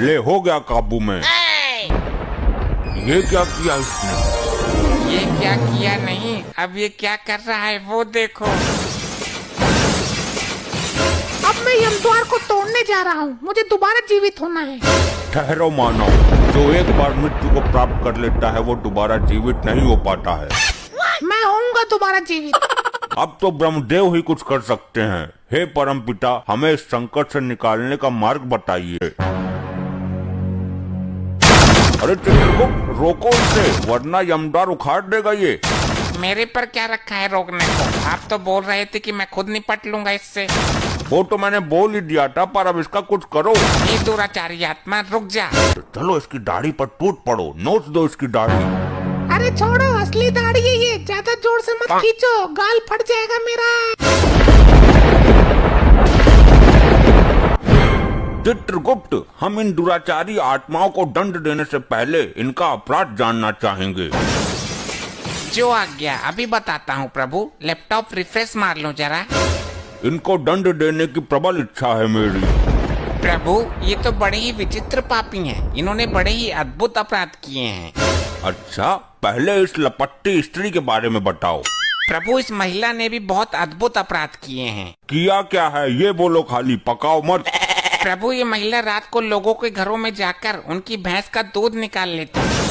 ले हो गया काबू में। ये क्या किया इसने? ये क्या किया नहीं, अब ये क्या कर रहा है वो देखो। अब मैं यमद्वार को तोड़ने जा रहा हूँ, मुझे दोबारा जीवित होना है। ठहरो मानव, जो एक बार मृत्यु को प्राप्त कर लेता है वो दोबारा जीवित नहीं हो पाता है। मैं होऊंगा दोबारा जीवित। अब तो ब्रह्मदेव ही कुछ कर सकते हैं। हे परमपिता, हमें इस संकट से निकालने का मार्ग बताइए। अरे चित्रगुप्त, रोको इसे, वरना यमद्वार उखाड़ देगा ये। मेरे पर क्या रखा है रोकने को? आप तो बोल रहे थे कि मैं खुद निपट लूंगा इससे। वो तो मैंने बोल ही दिया था, पर अब इसका कुछ करो। ये दुराचारी आत्मा, रुक जा। तो चलो इसकी दाढ़ी पर टूट पड़ो, नोच दो इसकी दाढ़ी। अरे छोड़ो, असली दाढ़ी है ये, ज्यादा जोर से मत खींचो, गाल फट जाएगा मेरा। चित्रगुप्त, हम इन दुराचारी आत्माओं को दंड देने से पहले इनका अपराध जानना चाहेंगे। जो आज्ञा, अभी बताता हूँ प्रभु। लैपटॉप रिफ्रेश मार लो जरा। इनको दंड देने की प्रबल इच्छा है मेरी। प्रभु, ये तो बड़े ही विचित्र पापी हैं। इन्होंने बड़े ही अद्भुत अपराध किए हैं। अच्छा, पहले इस लपट्टी स्त्री के बारे में बताओ। प्रभु, इस महिला ने भी बहुत अद्भुत अपराध किए हैं। किया क्या है ये बोलो, खाली पकाओ मत। प्रभु, ये महिला रात को लोगों के घरों में जाकर उनकी भैंस का दूध निकाल लेती है।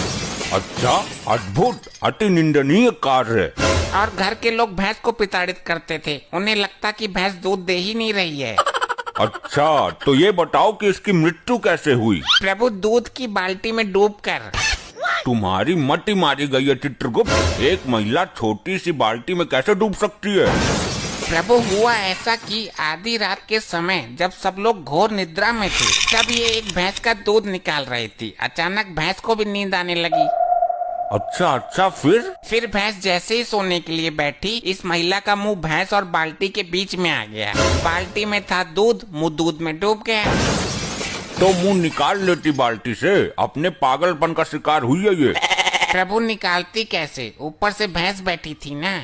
अच्छा, अद्भुत, अति निंदनीय कार्य। और घर के लोग भैंस को प्रताड़ित करते थे। उन्हें लगता कि भैंस दूध दे ही नहीं रही है। अच्छा, तो ये बताओ कि इसकी मृत्यु कैसे हुई? प्रभु, दूध की बाल्टी में डूबकर। तुम्हारी मति मारी गई है चित्रगुप्त। एक महिला छोटी सी बाल्टी में कैसे डूब सकती है? प्रभु, हुआ ऐसा कि आधी रात के समय जब सब लोग घोर निद्रा में थे, तब ये एक भैंस का दूध निकाल रही थी। अचानक भैंस को भी नींद आने लगी। अच्छा, फिर भैंस जैसे ही सोने के लिए बैठी, इस महिला का मुंह भैंस और बाल्टी के बीच में आ गया। बाल्टी में था दूध, मुंह दूध में डूब गया। तो मुंह निकाल लेती बाल्टी से, अपने पागलपन का शिकार हुई है ये। प्रभु, निकालती कैसे? ऊपर से भैंस बैठी थी ना।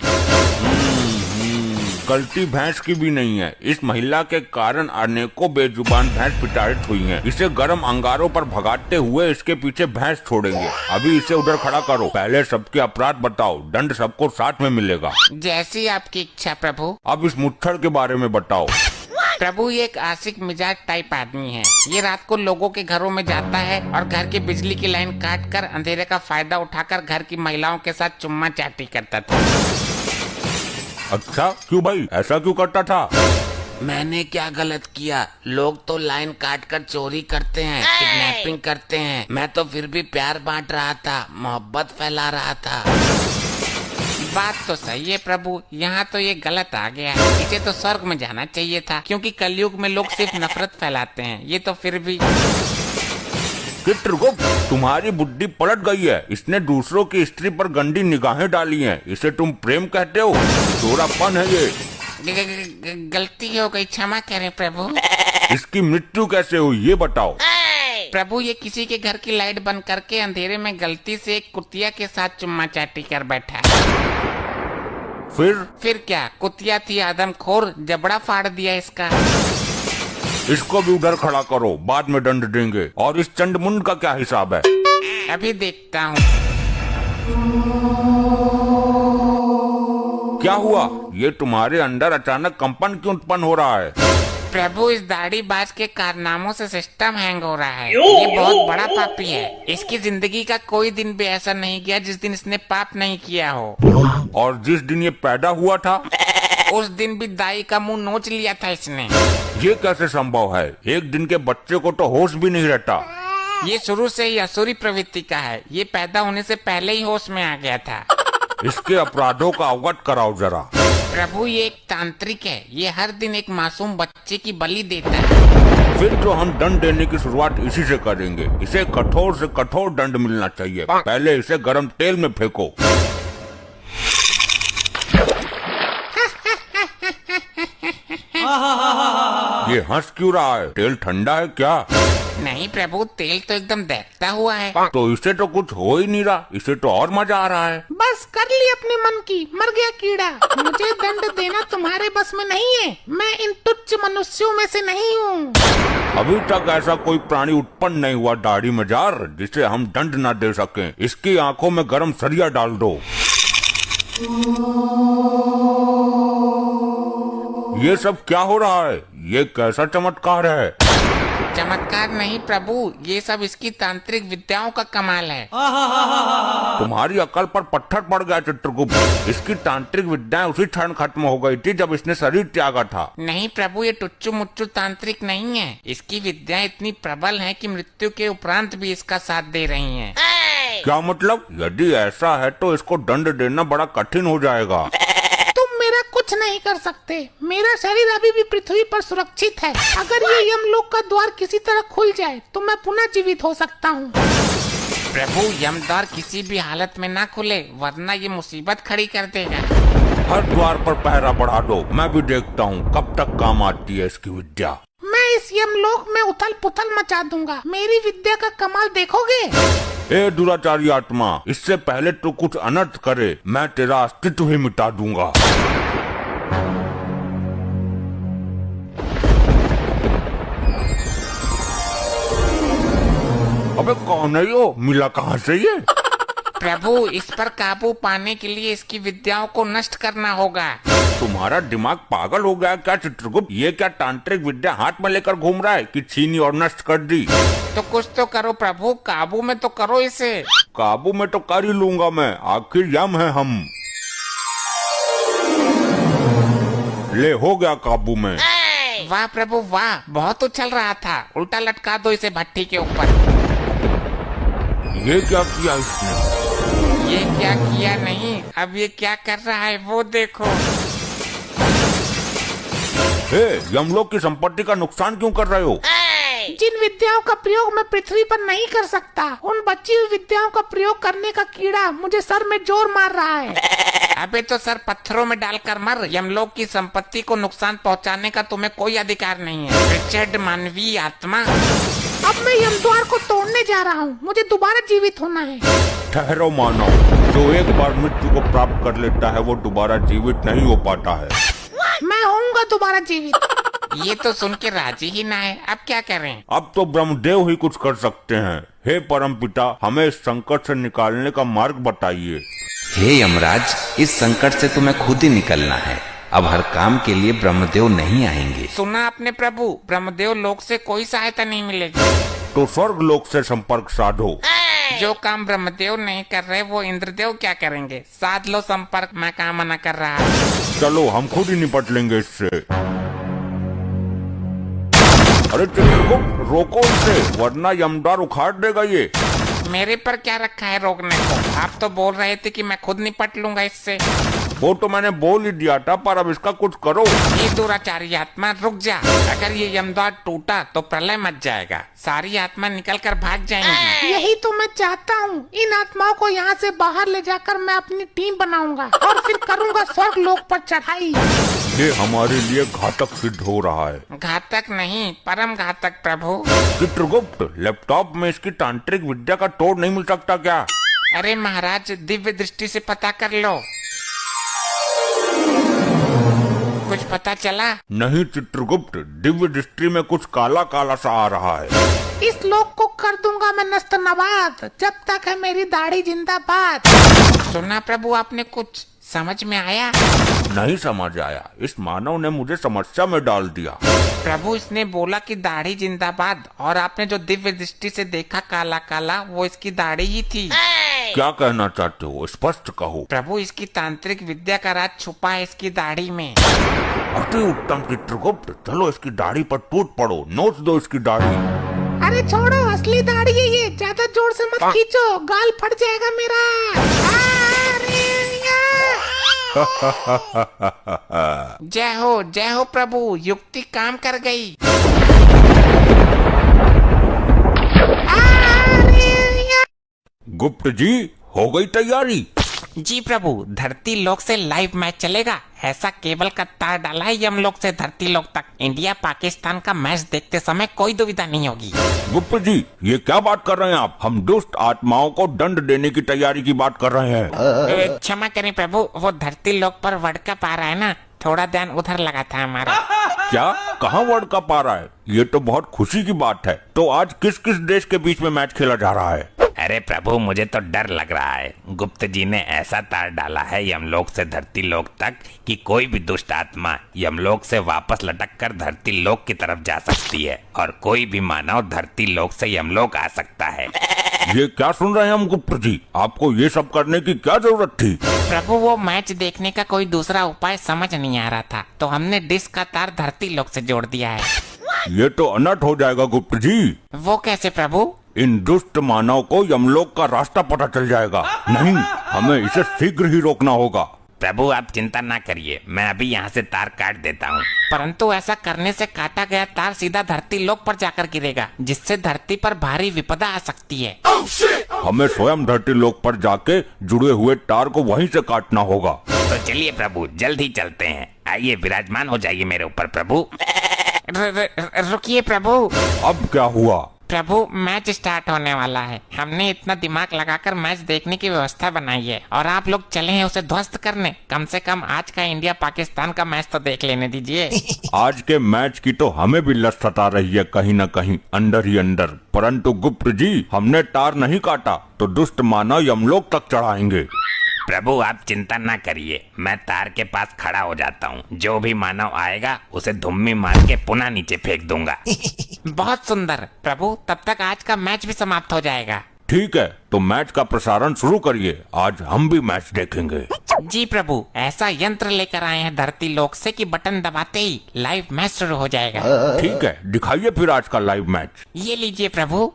गलती भैंस की भी नहीं है। इस महिला के कारण अनेकों बेजुबान भैंस प्रताड़ित हुई हैं। इसे गर्म अंगारों पर भगाते हुए इसके पीछे भैंस छोड़ेंगे। अभी इसे उधर खड़ा करो। पहले सबके अपराध बताओ, दंड सबको साथ में मिलेगा। जैसी आपकी इच्छा प्रभु। अब इस मुच्छड़ के बारे में बताओ। प्रभु, ये एक आशिक मिजाज टाइप आदमी है। ये रात को लोगों के घरों में जाता है और घर की बिजली की लाइन काट कर अंधेरे का फायदा उठाकर घर की महिलाओं के साथ चुम्मा चाटी करता था। अच्छा, क्यों भाई, ऐसा क्यों करता था? मैंने क्या गलत किया? लोग तो लाइन काट कर चोरी करते हैं, किडनैपिंग करते हैं। मैं तो फिर भी प्यार बांट रहा था, मोहब्बत फैला रहा था। बात तो सही है प्रभु, यहाँ तो ये गलत आ गया। इसे तो स्वर्ग में जाना चाहिए था, क्योंकि कलयुग में लोग सिर्फ नफरत फैलाते हैं। ये तो फिर भी। चित्रगुप्त, तुम्हारी बुद्धि पलट गई है। इसने दूसरों की स्त्री पर गंदी निगाहें डाली हैं। इसे तुम प्रेम कहते हो? चोरापन है ये। गलती हो गई, क्षमा करें प्रभु। इसकी मृत्यु कैसे हुई ये बताओ। प्रभु, ये किसी के घर की लाइट बंद करके अंधेरे में गलती से एक कुतिया के साथ चुम्मा चाटी कर बैठा। फिर क्या, कुतिया थी आदमखोर, जबड़ा फाड़ दिया इसका। इसको भी उधर खड़ा करो, बाद में दंड देंगे। और इस चंडमुंड का क्या हिसाब है? अभी देखता हूँ। क्या हुआ? ये तुम्हारे अंदर अचानक कंपन क्यों उत्पन्न हो रहा है? प्रभु, इस दाढ़ी बाज के कारनामों से सिस्टम हैंग हो रहा है। ये बहुत बड़ा पापी है। इसकी जिंदगी का कोई दिन भी ऐसा नहीं गया जिस दिन इसने पाप नहीं किया हो। और जिस दिन ये पैदा हुआ था उस दिन भी दाई का मुंह नोच लिया था इसने। ये कैसे संभव है? एक दिन के बच्चे को तो होश भी नहीं रहता। ये शुरू से ही असुरी प्रवृत्ति का है। ये पैदा होने से पहले ही होश में आ गया था। इसके अपराधों का अवगत कराओ जरा। प्रभु, ये एक तांत्रिक है। ये हर दिन एक मासूम बच्चे की बलि देता है। फिर तो हम दंड देने की शुरुआत इसी से करेंगे। इसे कठोर से कठोर दंड मिलना चाहिए। पहले इसे गरम तेल में फेंको। ये हंस क्यों रहा है? तेल ठंडा है क्या? नहीं प्रभु, तेल तो एकदम दहकता हुआ है। तो इसे तो कुछ हो ही नहीं रहा, इसे तो और मजा आ रहा है। बस कर ली अपने मन की, मर गया कीड़ा। मुझे दंड देना तुम्हारे बस में नहीं है, मैं इन तुच्छ मनुष्यों में से नहीं हूँ। अभी तक ऐसा कोई प्राणी उत्पन्न नहीं हुआ दाढ़ी में जार जिसे हम दंड न दे सकें। इसकी आंखों में गरम सरिया डाल दो। ये सब क्या हो रहा है? ये कैसा चमत्कार है? चमत्कार नहीं प्रभु, ये सब इसकी तांत्रिक विद्याओं का कमाल है। तुम्हारी अकल पर पत्थर पड़ गया चित्रगुप्त। इसकी तांत्रिक विद्याएं उसी क्षण खत्म हो गई थी जब इसने शरीर त्यागा था। नहीं प्रभु, ये टुच्चू मुच्चू तांत्रिक नहीं है। इसकी विद्याएं इतनी प्रबल हैं कि मृत्यु के उपरांत भी इसका साथ दे रही हैं। क्या मतलब? यदि ऐसा है तो इसको दंड देना बड़ा कठिन हो जाएगा। तुम मेरा कुछ नहीं कर सकते, मेरा शरीर अभी भी पृथ्वी पर सुरक्षित है। अगर ये यमलोक का द्वार किसी तरह खुल जाए तो मैं पुनः जीवित हो सकता हूँ। प्रभु, यमद्वार किसी भी हालत में ना खुले, वरना ये मुसीबत खड़ी कर देगा। हर द्वार पर पहरा बढ़ा दो, मैं भी देखता हूँ कब तक काम आती है इसकी विद्या। मैं इस यमलोक में उथल पुथल मचा दूंगा। मेरी विद्या का कमाल देखोगे? ए दुराचारी आत्मा, इससे पहले तो कुछ अनर्थ करे, मैं तेरा अस्तित्व ही मिटा दूंगा। अबे कौन है यो? मिला कहाँ से ये? प्रभु, इस पर काबू पाने के लिए इसकी विद्याओं को नष्ट करना होगा। तुम्हारा दिमाग पागल हो गया क्या चित्रगुप्त? ये क्या तांत्रिक विद्या हाथ में लेकर घूम रहा है कि छीनी और नष्ट कर दी? तो कुछ तो करो प्रभु, काबू में तो करो इसे। काबू में तो कर ही लूंगा मैं, आखिर यम है हम। ले हो गया काबू में। वाह प्रभु वाह, बहुत उछल रहा था। उल्टा लटका दो इसे भट्टी के ऊपर। ये क्या किया इसने? ये क्या किया नहीं, अब ये क्या कर रहा है वो देखो। हे, यमलोक की संपत्ति का नुकसान क्यों कर रहे हो? जिन विद्याओं का प्रयोग मैं पृथ्वी पर नहीं कर सकता, उन बची हुई विद्याओं का प्रयोग करने का कीड़ा मुझे सर में जोर मार रहा है। अबे तो सर पत्थरों में डालकर मर। यमलोक की संपत्ति को नुकसान पहुंचाने का तुम्हें कोई अधिकार नहीं है, रिचर्ड मानवीय आत्मा। अब मैं यमद्वार को तोड़ने जा रहा हूँ, मुझे दोबारा जीवित होना है। ठहरो मानव, जो एक बार मृत्यु को प्राप्त कर लेता है वो दोबारा जीवित नहीं हो पाता है। मैं होऊंगा दोबारा जीवित। ये तो सुन के राजी ही ना है, अब क्या करें? अब तो ब्रह्मदेव ही कुछ कर सकते हैं। हे परमपिता, हमें इस संकट से निकालने का मार्ग बताइए। हे यमराज, इस संकट से तुम्हें खुद ही निकलना है। अब हर काम के लिए ब्रह्मदेव नहीं आएंगे। सुना आपने प्रभु, ब्रह्मदेव लोक से कोई सहायता नहीं मिलेगी। तो स्वर्ग लोक से संपर्क साधो। जो काम ब्रह्मदेव नहीं कर रहे वो इंद्रदेव क्या करेंगे? साध लो संपर्क, मैं कहाँ मना कर रहा। चलो हम खुद ही निपट लेंगे इससे। अरे चित्रगुप्त, रोको इसे, वरना यमद्वार उखाड़ देगा ये। मेरे पर क्या रखा है रोकने को? आप तो बोल रहे थे कि मैं खुद निपट लूंगा इससे। वो तो मैंने बोल ही दिया था, पर अब इसका कुछ करो। ये दुराचारी आत्मा रुक जा। अगर ये यमद्वार टूटा तो प्रलय मच जाएगा, सारी आत्मा निकल कर भाग जाएंगी। यही तो मैं चाहता हूँ। इन आत्माओं को यहाँ से बाहर ले जाकर मैं अपनी टीम बनाऊंगा और फिर करूँगा स्वर्ग लोक पर चढ़ाई। ये हमारे लिए घातक सिद्ध हो रहा है। घातक नहीं, परम घातक प्रभु। चित्रगुप्त, लैपटॉप में इसकी तांत्रिक विद्या का तोड़ नहीं मिल सकता क्या? अरे महाराज, दिव्य दृष्टि से पता कर लो। कुछ पता चला? नहीं चित्रगुप्त, दिव्य दृष्टि में कुछ काला काला सा आ रहा है। इस लोक को कर दूंगा मैं नस्त नवाद, जब तक है मेरी दाढ़ी जिंदाबाद। सुना प्रभु आपने, कुछ समझ में आया? नहीं समझ आया, इस मानव ने मुझे समस्या में डाल दिया। प्रभु, इसने बोला कि दाढ़ी जिंदाबाद, और आपने जो दिव्य दृष्टि से देखा काला काला, वो इसकी दाढ़ी ही थी। क्या कहना चाहते हो, स्पष्ट कहो। प्रभु, इसकी तांत्रिक विद्या का राज छुपा है इसकी दाढ़ी में। अति उत्तम चित्रगुप्त, चलो इसकी दाढ़ी पर टूट पड़ो, नोच दो इसकी दाढ़ी। अरे छोड़ो, असली दाढ़ी है ये, ज्यादा जोर से मत खींचो, गाल फट जाएगा मेरा। जय हो प्रभु, युक्ति काम कर गई। गुप्त जी, हो गई तैयारी? जी प्रभु, धरती लोक से लाइव मैच चलेगा। ऐसा केबल का तार डाला है यमलोक से धरती लोक तक। इंडिया पाकिस्तान का मैच देखते समय कोई दुविधा नहीं होगी। गुप्त जी, ये क्या बात कर रहे हैं आप? हम दुष्ट आत्माओं को दंड देने की तैयारी की बात कर रहे हैं। क्षमा करें प्रभु, वो धरती लोक पर वर्ल्ड कप आ रहा है ना, थोड़ा ध्यान उधर लगा था हमारा। क्या? कहाँ वर्ल्ड कप आ रहा है? ये तो बहुत खुशी की बात है। तो आज किस किस देश के बीच में मैच खेला जा रहा है? अरे प्रभु, मुझे तो डर लग रहा है। गुप्त जी ने ऐसा तार डाला है यमलोक से धरती लोक तक कि कोई भी दुष्ट आत्मा यमलोक से वापस लटक कर धरती लोक की तरफ जा सकती है और कोई भी मानव धरती लोक से यमलोक आ सकता है। ये क्या सुन रहे हैं हम गुप्त जी? आपको ये सब करने की क्या जरूरत थी? प्रभु, वो मैच देखने का कोई दूसरा उपाय समझ नहीं आ रहा था, तो हमने डिश का तार धरती लोक से जोड़ दिया है। ये तो अनर्थ हो जाएगा गुप्त जी। वो कैसे प्रभु? इन दुष्ट मानव को यमलोक का रास्ता पता चल जाएगा। नहीं, हमें इसे शीघ्र ही रोकना होगा। प्रभु आप चिंता ना करिए, मैं अभी यहाँ से तार काट देता हूँ। परंतु ऐसा करने से काटा गया तार सीधा धरती लोक पर जाकर गिरेगा, जिससे धरती पर भारी विपदा आ सकती है। हमें स्वयं धरती लोक पर जाके जुड़े हुए तार को वहीं से काटना होगा। तो चलिए प्रभु, जल्द ही चलते हैं। आइए विराजमान हो जाइए मेरे ऊपर प्रभु। रुकिए प्रभु। अब क्या हुआ? प्रभु, मैच स्टार्ट होने वाला है। हमने इतना दिमाग लगाकर मैच देखने की व्यवस्था बनाई है और आप लोग चले हैं उसे ध्वस्त करने। कम से कम आज का इंडिया पाकिस्तान का मैच तो देख लेने दीजिए। आज के मैच की तो हमें भी लत सता रही है कहीं न कहीं अंदर ही अंदर। परंतु गुप्त जी, हमने तार नहीं काटा तो दुष्ट मानव यमलोक तक चढ़ाएंगे। प्रभु आप चिंता ना करिए, मैं तार के पास खड़ा हो जाता हूँ। जो भी मानव आएगा उसे धुम्मी मार के पुनः नीचे फेंक दूंगा। बहुत सुंदर प्रभु, तब तक आज का मैच भी समाप्त हो जाएगा। ठीक है, तो मैच का प्रसारण शुरू करिए। आज हम भी मैच देखेंगे। जी प्रभु, ऐसा यंत्र लेकर आए हैं धरती लोक से कि बटन दबाते ही लाइव मैच शुरू हो जाएगा। ठीक है, दिखाइए फिर आज का लाइव मैच। ये लीजिए प्रभु।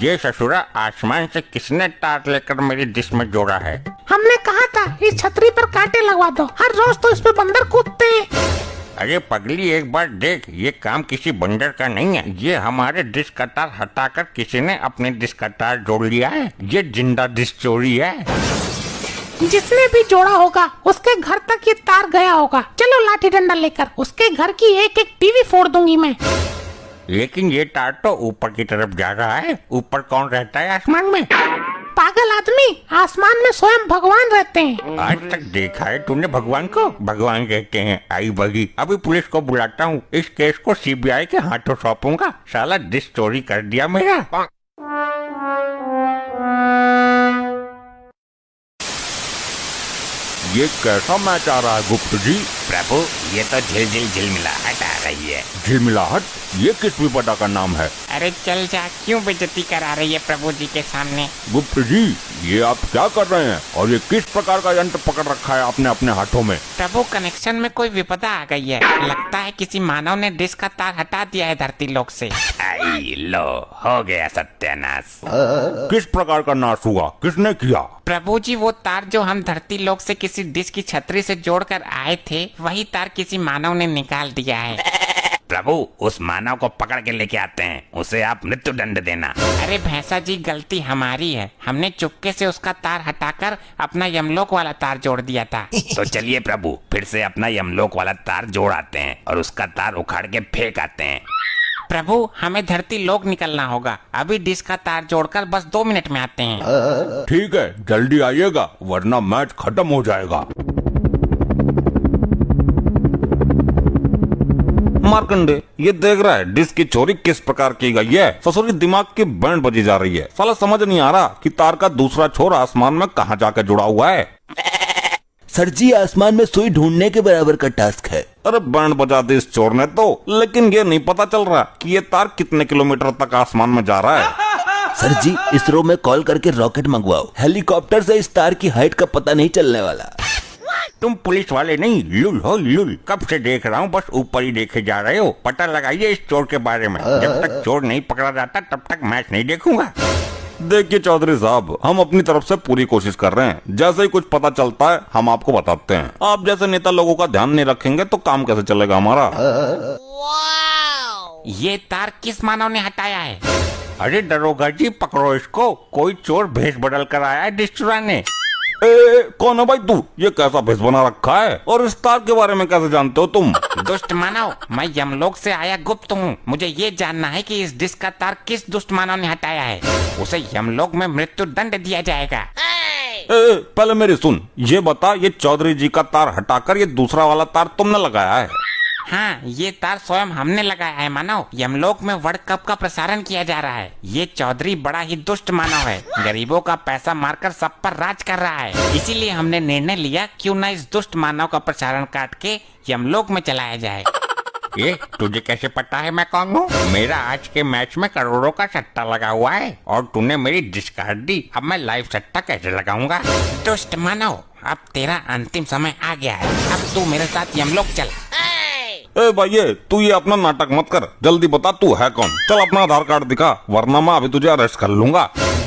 ये ससुरा, आसमान से किसने तार लेकर मेरी डिश में जोड़ा है? हमने कहा था इस छतरी पर कांटे लगवा दो, हर रोज तो इस पे बंदर कूदते हैं। अरे पगली, एक बार देख, ये काम किसी बंदर का नहीं है। ये हमारे डिश का तार हटाकर किसी ने अपने डिश का तार जोड़ लिया है। ये जिंदा डिश चोरी है। जिसने भी जोड़ा होगा उसके घर तक ये तार गया होगा। चलो लाठी डंडा लेकर उसके घर की एक एक टीवी फोड़ दूंगी मैं। लेकिन ये तार तो ऊपर की तरफ जा रहा है। ऊपर कौन रहता है आसमान में? पागल आदमी, आसमान में स्वयं भगवान रहते हैं। आज तक देखा है तूने भगवान को? भगवान कहते हैं। आई बगी, अभी पुलिस को बुलाता हूँ। इस केस को सीबीआई के हाथों सौंपूंगा। साला डिश चोरी कर दिया मेरा। ये कैसा मैच आ रहा है गुप्त जी? प्रभु ये तो झिलझिल झिलमिलाहट आ रही है। झिलमिलाहट? ये किस विपदा का नाम है? अरे चल जा, क्यों बेइज्जती करा रही है प्रभु जी के सामने? गुप्त जी, ये आप क्या कर रहे हैं? और ये किस प्रकार का यंत्र पकड़ रखा है आपने अपने हाथों में? प्रभु, कनेक्शन में कोई विपदा आ गई है। लगता है किसी मानव ने डिश का तार हटा दिया है धरती लोक से। आई लो, हो गया सत्यानाश। किस प्रकार का नाश हुआ? किसने किया? प्रभु जी, वो तार जो हम धरती लोक से किसी डिश की छतरी से जोड़कर आए थे, वही तार किसी मानव ने निकाल दिया है। प्रभु उस मानव को पकड़ के लेके आते हैं, उसे आप मृत्यु दंड देना। अरे भैंसा जी, गलती हमारी है। हमने चुपके से उसका तार हटाकर अपना यमलोक वाला तार जोड़ दिया था। तो चलिए प्रभु, फिर से अपना यमलोक वाला तार जोड़ आते हैं और उसका तार उखाड़ के फेंक आते हैं। प्रभु, हमें धरती लोक निकलना होगा। अभी डिश का तार जोड़कर बस 2 मिनट में आते हैं। ठीक है, जल्दी आइएगा वरना मैच खत्म हो जाएगा। मार्कंडे, ये देख रहा है डिश की चोरी किस प्रकार की गई है। ससुरी दिमाग की बैंड बजी जा रही है। साला समझ नहीं आ रहा कि तार का दूसरा छोर आसमान में कहाँ जाकर जुड़ा हुआ है। सर जी, आसमान में सुई ढूंढने के बराबर का टास्क है। अरे बैंड बजा दी इस चोर ने तो, लेकिन ये नहीं पता चल रहा कि ये तार कितने किलोमीटर तक आसमान में जा रहा है। सर जी, इसरो में कॉल करके रॉकेट मंगवाओ। हेलीकॉप्टर से इस तार की हाइट का पता नहीं चलने वाला। तुम पुलिस वाले नहीं, लुल हो लुल। कब से देख रहा हूँ, बस ऊपर ही देखे जा रहे हो। पता लगाइए इस चोर के बारे में। जब तक चोर नहीं पकड़ा जाता तब तक मैच नहीं देखूंगा। देखिए चौधरी साहब, हम अपनी तरफ से पूरी कोशिश कर रहे हैं। जैसे ही कुछ पता चलता है हम आपको बताते हैं। आप जैसे नेता लोगों का ध्यान नहीं रखेंगे तो काम कैसे चलेगा हमारा? ये तार किस मानव ने हटाया है? अरे दरोगा जी पकड़ो इसको, कोई चोर भेष बदल कर आया है डिश चुराने। कौन है भाई तू? ये कैसा भेष बना रखा है और इस तार के बारे में कैसे जानते हो तुम? दुष्ट मानव, मैं यमलोक से आया गुप्त हूँ। मुझे ये जानना है कि इस डिश का तार किस दुष्ट मानव ने हटाया है। उसे यमलोक में मृत्यु दंड दिया जाएगा। पहले मेरी सुन, ये बता, ये चौधरी जी का तार हटाकर ये दूसरा वाला तार तुमने लगाया है? हाँ, ये तार स्वयं हमने लगाया है मानव। यमलोक में वर्ल्ड कप का प्रसारण किया जा रहा है। ये चौधरी बड़ा ही दुष्ट मानव है, गरीबों का पैसा मारकर सब पर राज कर रहा है। इसीलिए हमने निर्णय लिया क्यों न इस दुष्ट मानव का प्रसारण काट के यमलोक में चलाया जाए। ये तुझे कैसे पता है मैं कौन हूँ? मेरा आज के मैच में करोड़ों का सट्टा लगा हुआ है और तूने मेरी डिस्कार्ड दी। अब मैं लाइव सट्टा कैसे लगाऊंगा? दुष्ट मानव, अब तेरा अंतिम समय आ गया है। अब तू मेरे साथ यमलोक चल। भाई तू ये अपना नाटक मत कर, जल्दी बता तू है कौन। चल अपना आधार कार्ड दिखा, वरना मैं अभी तुझे अरेस्ट कर लूंगा।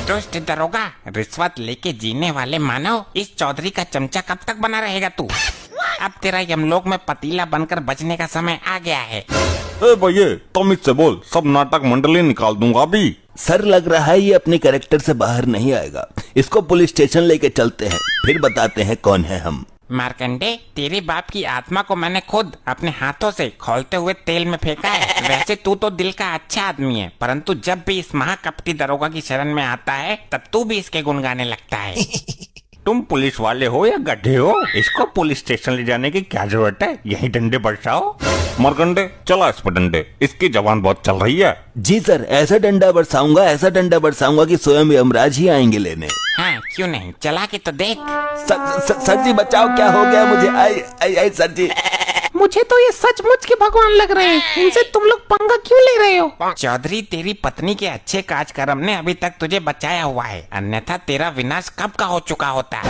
दुष्ट दरोगा, रिश्वत लेके जीने वाले मानव, इस चौधरी का चमचा कब तक बना रहेगा तू? अब तेरा यमलोक में पतीला बनकर बचने का समय आ गया है। भैया तुम इससे बोल, सब नाटक मंडली निकाल दूंगा अभी। सर लग रहा है ये अपने कैरेक्टर से बाहर नहीं आएगा। इसको पुलिस स्टेशन लेके चलते हैं, फिर बताते हैं कौन है हम। मार्कंडे, तेरे बाप की आत्मा को मैंने खुद अपने हाथों से खौलते हुए तेल में फेंका है। वैसे तू तो दिल का अच्छा आदमी है, परंतु जब भी इस महाकपटी दरोगा की शरण में आता है तब तू भी इसके गुण गाने लगता है। तुम पुलिस वाले हो या गड्ढे हो? इसको पुलिस स्टेशन ले जाने की क्या जरूरत है? यही डंडे बरसाओ। मरकंडे चला इस पर डंडे, इसकी जबान बहुत चल रही है। जी सर, ऐसा डंडा बरसाऊंगा कि स्वयं यमराज ही आएंगे लेने। हाँ, क्यों नहीं, चला के तो देख। सर जी बचाओ, क्या हो गया मुझे? आई सर जी। मुझे तो ये सचमुच के भगवान लग रहे हैं। इनसे तुम लोग पंगा क्यों ले रहे हो? चौधरी, तेरी पत्नी के अच्छे काज कर्म ने अभी तक तुझे बचाया हुआ है, अन्यथा तेरा विनाश कब का हो चुका होता।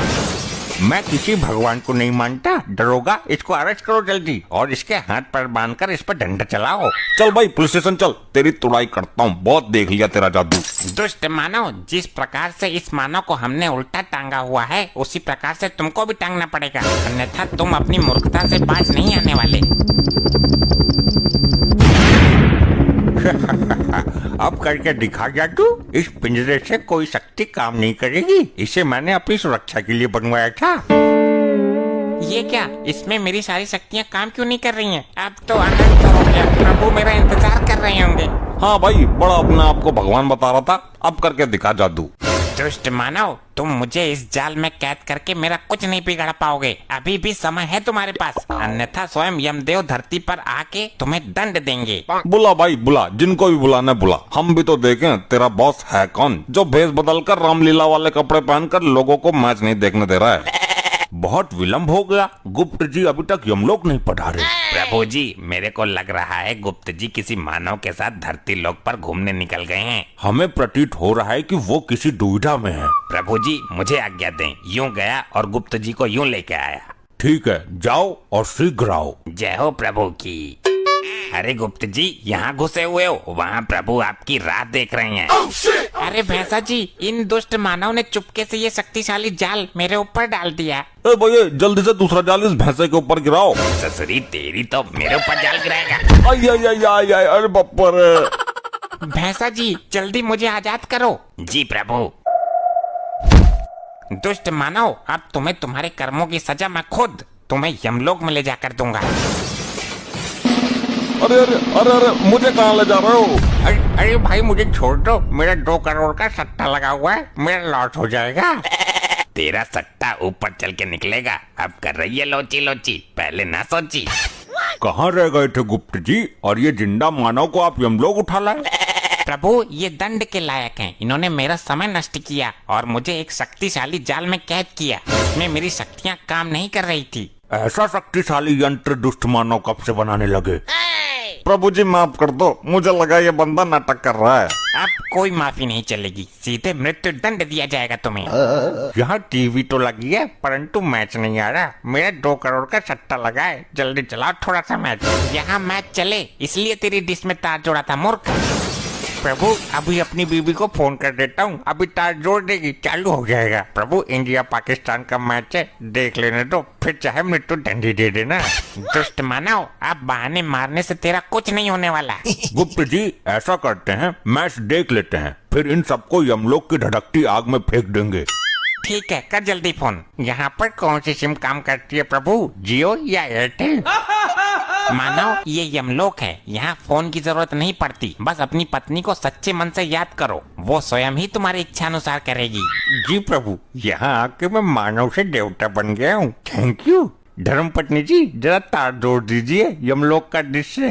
मैं किसी भगवान को नहीं मानता। दरोगा, इसको अरेस्ट करो जल्दी और इसके हाथ पर बांधकर इस पर डंडा चलाओ। चल भाई पुलिस स्टेशन चल, तेरी तुड़ाई करता हूँ, बहुत देख लिया तेरा जादू। दुष्ट मानव, जिस प्रकार से इस मानव को हमने उल्टा टांगा हुआ है उसी प्रकार से तुमको भी टांगना पड़ेगा, अन्यथा तुम अपनी मूर्खता से बाज नहीं आने वाले। अब करके दिखा जादू। इस पिंजरे से कोई शक्ति काम नहीं करेगी। इसे मैंने अपनी सुरक्षा के लिए बनवाया था। ये क्या, इसमें मेरी सारी शक्तियाँ काम क्यों नहीं कर रही हैं? अब तो आनंद हो गया, प्रभु मेरा इंतजार कर रहे होंगे। हाँ भाई, बड़ा अपने आप को भगवान बता रहा था, अब करके दिखा जादू। दुष्ट मानव, तुम मुझे इस जाल में कैद करके मेरा कुछ नहीं बिगाड़ पाओगे। अभी भी समय है तुम्हारे पास, अन्यथा स्वयं यमदेव धरती पर आके तुम्हें दंड देंगे। बुला भाई बुला, जिनको भी बुलाना बुला, हम भी तो देखें तेरा बॉस है कौन, जो भेष बदलकर रामलीला वाले कपड़े पहनकर लोगों को मैच नहीं देखने दे रहा है। बहुत विलंब हो गया, गुप्त जी अभी तक यमलोक नहीं पधारे। प्रभु जी, मेरे को लग रहा है गुप्त जी किसी मानव के साथ धरती लोक पर घूमने निकल गए हैं। हमें प्रतीत हो रहा है कि वो किसी दुविधा में है। प्रभु जी मुझे आज्ञा दें, यूं गया और गुप्त जी को यूं लेके आया। ठीक है, जाओ और शीघ्र आओ। जय हो प्रभु की। अरे गुप्त जी, यहाँ घुसे हुए हो, वहाँ प्रभु आपकी राह देख रहे हैं। अरे भैंसा जी, इन दुष्ट मानव ने चुपके से ये शक्तिशाली जाल मेरे ऊपर डाल दिया। भैया जल्दी से दूसरा जाल इस भैंसे के ऊपर गिराओ। ससुरी तेरी तो मेरे ऊपर जाल गिराएगा। आई, अरे बप्पर। भैंसा जी, जल्दी मुझे आजाद करो। जी प्रभु। दुष्ट मानव, अब तुम्हें तुम्हारे कर्मों की सजा मैं खुद तुम्हें यमलोक में ले जाकर दूंगा। अरे अरे अरे अरे, मुझे कहाँ ले जा रहे हो? अरे भाई मुझे छोड़ दो, मेरा 2 करोड़ का सट्टा लगा हुआ है, मेरा लॉस हो जाएगा। तेरा सट्टा ऊपर चल के निकलेगा। अब कर रही है लोची लोची, पहले ना सोची। कहाँ रह गए थे गुप्त जी, और ये जिंदा मानव को आप यमलोक उठा लाए? प्रभु, ये दंड के लायक हैं। इन्होंने मेरा समय नष्ट किया और मुझे एक शक्तिशाली जाल में कैद किया, इसमें मेरी शक्तियाँ काम नहीं कर रही थी। ऐसा शक्तिशाली यंत्र दुष्ट मानव कब से बनाने लगे? प्रभु जी माफ कर दो, मुझे लगा ये बंदा नाटक कर रहा है। अब कोई माफी नहीं चलेगी, सीधे मृत्यु दंड दिया जाएगा तुम्हें। यहाँ टीवी तो लगी है परंतु मैच नहीं आ रहा। मेरा 2 करोड़ का सट्टा लगा है, जल्दी चलाओ थोड़ा सा मैच। यहाँ मैच चले इसलिए तेरी डिश में तार जोड़ा था मूर्ख। प्रभु अभी अपनी बीबी को फोन कर देता हूँ, अभी तार जोड़ देगी, चालू हो जाएगा। प्रभु इंडिया पाकिस्तान का मैच है, देख लेने दो, फिर चाहे मृत्यु दंडी दे देना। दुष्ट मानव, अब बहाने मारने से तेरा कुछ नहीं होने वाला। गुप्त जी ऐसा करते हैं, मैच देख लेते हैं, फिर इन सबको यमलोक की धड़कती आग में फेंक देंगे। ठीक है, कर जल्दी फोन। यहाँ पर कौन सी सिम काम करती है प्रभु, जियो या एयरटेल? मानव, ये यमलोक है, यहाँ फोन की जरूरत नहीं पड़ती। बस अपनी पत्नी को सच्चे मन से याद करो, वो स्वयं ही तुम्हारी इच्छा अनुसार करेगी। जी प्रभु, यहाँ आके मैं मानव से देवता बन गया हूँ, थैंक यू। धर्मपत्नी जी जरा तार जोड़ दीजिए यमलोक का डिश से।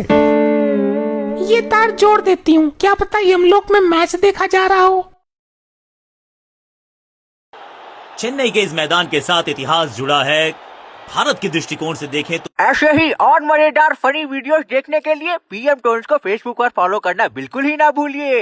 ये तार जोड़ देती हूँ, क्या पता यमलोक में मैच देखा जा रहा हो। चेन्नई के इस मैदान के साथ इतिहास जुड़ा है। भारत के दृष्टिकोण से देखें तो ऐसे ही और मजेदार फनी वीडियोस देखने के लिए PM टोन्स को फेसबुक पर फॉलो करना बिल्कुल ही ना भूलिए।